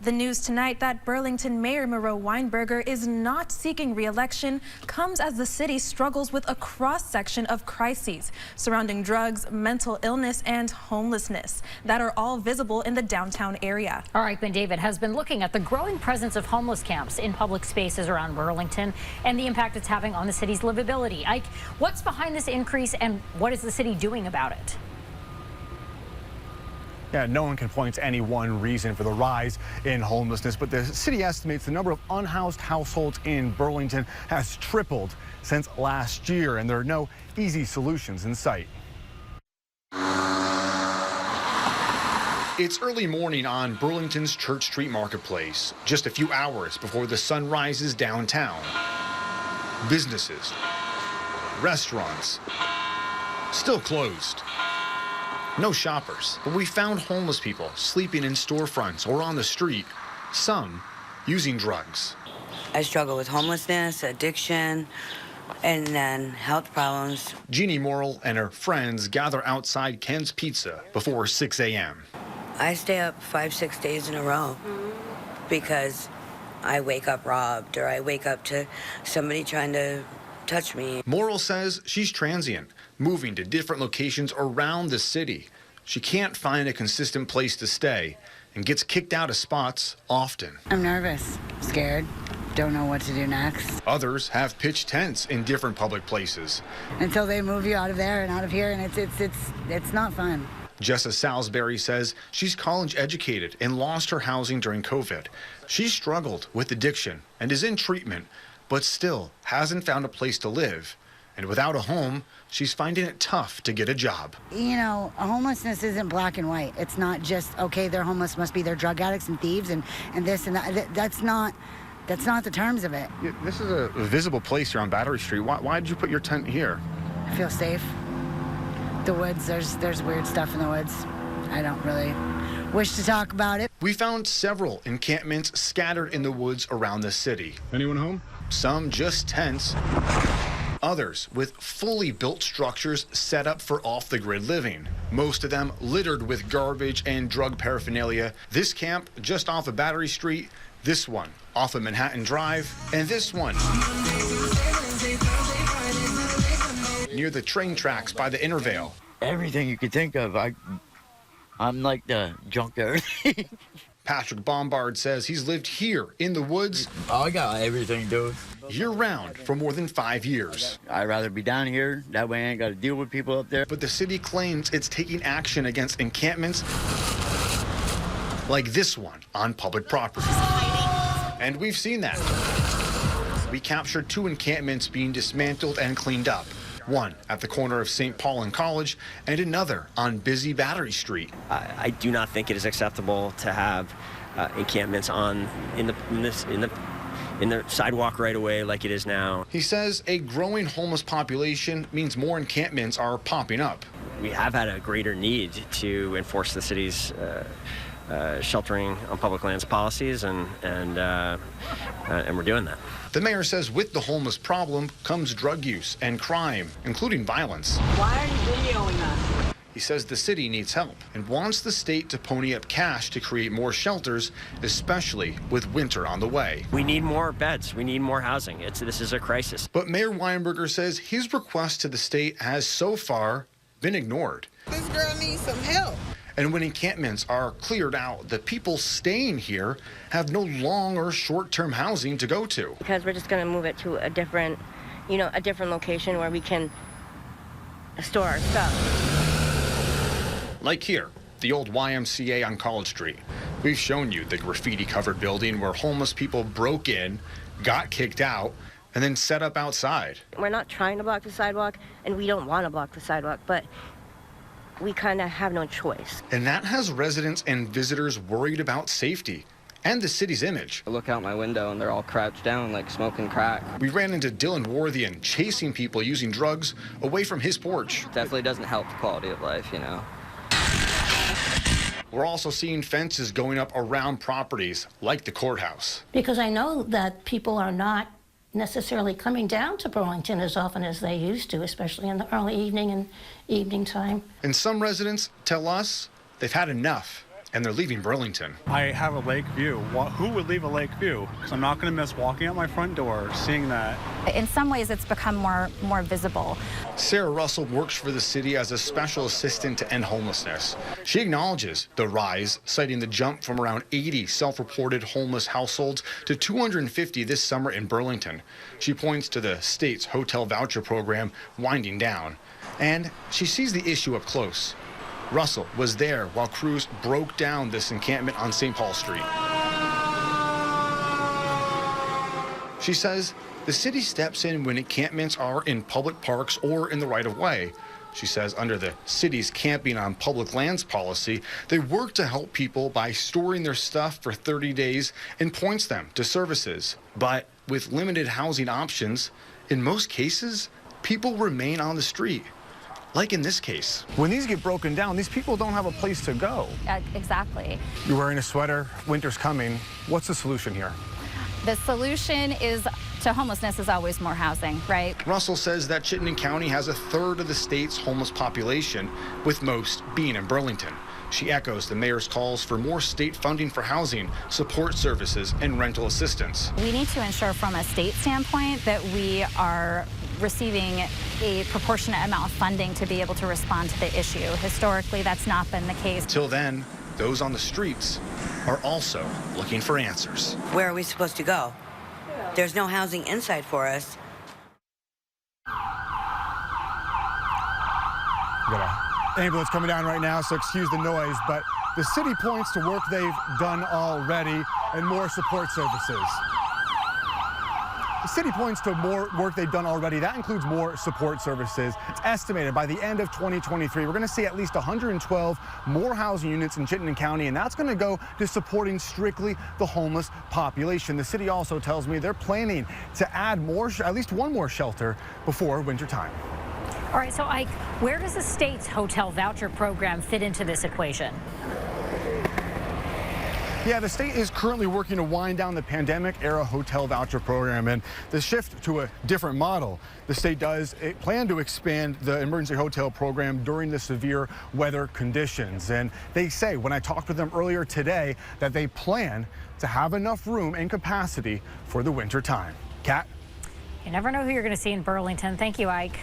The news tonight that Burlington Mayor Moreau Weinberger is not seeking re-election comes as the city struggles with a cross-section of crises surrounding drugs, mental illness, and homelessness that are all visible in the downtown area. Ike Bendavid has been looking at the growing presence of homeless camps in public spaces around Burlington and the impact it's having on the city's livability. Ike, what's behind this increase and what is the city doing about it? Yeah, no one can point to any one reason for the rise in homelessness, but the city estimates the number of unhoused households in Burlington has tripled since last year, and there are no easy solutions in sight. It's early morning on Burlington's Church Street Marketplace, just a few hours before the sun rises downtown. Businesses, restaurants, still closed. No shoppers, but we found homeless people sleeping in storefronts or on the street, some using drugs. I struggle with homelessness, addiction, and then health problems. Jeannie Morrill and her friends gather outside Ken's Pizza before 6 a.m. I stay up 5-6 days in a row because I wake up robbed or I wake up to somebody trying to touch me. Morrill says she's transient, moving to different locations around the city. She can't find a consistent place to stay and gets kicked out of spots often. I'm nervous, scared, don't know what to do next. Others have pitched tents in different public places. Until they move you out of there and out of here, and it's not fun. Jessa Salisbury says she's college educated and lost her housing during COVID. She struggled with addiction and is in treatment, but still hasn't found a place to live. And without a home, she's finding it tough to get a job. You know, homelessness isn't black and white. It's not just, okay, they're homeless, must be they're drug addicts and thieves and this and that. That's not the terms of it. This is a visible place here on Battery Street. Why did you put your tent here? I feel safe. The woods, there's weird stuff in the woods. I don't really wish to talk about it. We found several encampments scattered in the woods around the city. Anyone home? Some just tents, others with fully built structures set up for off-the-grid living. Most of them littered with garbage and drug paraphernalia. This camp just off of Battery Street, this one off of Manhattan Drive, and this one near the train tracks by the Intervale. Everything you could think of. I'm like the junkyard. Patrick Bombard says he's lived here in the woods. Oh, I got everything, dude. Year-round for more than 5 years. I'd rather be down here. That way I ain't got to deal with people up there. But the city claims it's taking action against encampments like this one on public property. And we've seen that. We captured 2 encampments being dismantled and cleaned up. One at the corner of St. Paul and College, and another on busy Battery Street. I do not think it is acceptable to have encampments in the sidewalk right away like it is now. He says a growing homeless population means more encampments are popping up. We have had a greater need to enforce the city's sheltering on public lands policies, and we're doing that. The mayor says with the homeless problem comes drug use and crime, including violence. Why are you videoing us? He says the city needs help and wants the state to pony up cash to create more shelters, especially with winter on the way. We need more beds. We need more housing. This is a crisis. But Mayor Weinberger says his request to the state has so far been ignored. This girl needs some help. And when encampments are cleared out, the people staying here have no long or short-term housing to go to. Because we're just going to move it to a different location where we can store our stuff. Like here, the old YMCA on College Street. We've shown you the graffiti-covered building where homeless people broke in, got kicked out, and then set up outside. We're not trying to block the sidewalk, and we don't want to block the sidewalk, but we kind of have no choice. And that has residents and visitors worried about safety and the city's image. I look out my window and they're all crouched down like smoking crack. We ran into Dylan Worthian chasing people using drugs away from his porch. Definitely doesn't help the quality of life, you know. We're also seeing fences going up around properties like the courthouse. Because I know that people are not necessarily coming down to Burlington as often as they used to, especially in the early evening and evening time. And some residents tell us they've had enough and they're leaving Burlington. I have a lake view. Who would leave a lake view? Because I'm not going to miss walking out my front door, seeing that. In some ways, it's become more visible. Sarah Russell works for the city as a special assistant to end homelessness. She acknowledges the rise, citing the jump from around 80 self-reported homeless households to 250 this summer in Burlington. She points to the state's hotel voucher program winding down, and she sees the issue up close. Russell was there while crews broke down this encampment on St. Paul Street. She says the city steps in when encampments are in public parks or in the right-of-way. She says under the city's camping on public lands policy, they work to help people by storing their stuff for 30 days and points them to services. But with limited housing options, in most cases, people remain on the street. Like in this case. When these get broken down, these people don't have a place to go. Exactly. You're wearing a sweater, winter's coming. What's the solution here? The solution to homelessness is always more housing, right? Russell says that Chittenden County has a third of the state's homeless population, with most being in Burlington. She echoes the mayor's calls for more state funding for housing, support services, and rental assistance. We need to ensure from a state standpoint that we are receiving a proportionate amount of funding to be able to respond to the issue. Historically, that's not been the case. Till then, those on the streets are also looking for answers. Where are we supposed to go? There's no housing inside for us. We got an ambulance coming down right now, so excuse the noise, but the city points to work they've done already and more support services. The city points to more work they've done already. That includes more support services. It's estimated by the end of 2023, we're going to see at least 112 more housing units in Chittenden County, and that's going to go to supporting strictly the homeless population. The city also tells me they're planning to add at least one more shelter before winter time. All right, so Ike, where does the state's hotel voucher program fit into this equation? Yeah, the state is currently working to wind down the pandemic-era hotel voucher program, and the shift to a different model. The state does plan to expand the emergency hotel program during the severe weather conditions. And they say, when I talked with them earlier today, that they plan to have enough room and capacity for the winter time. Kat? You never know who you're going to see in Burlington. Thank you, Ike.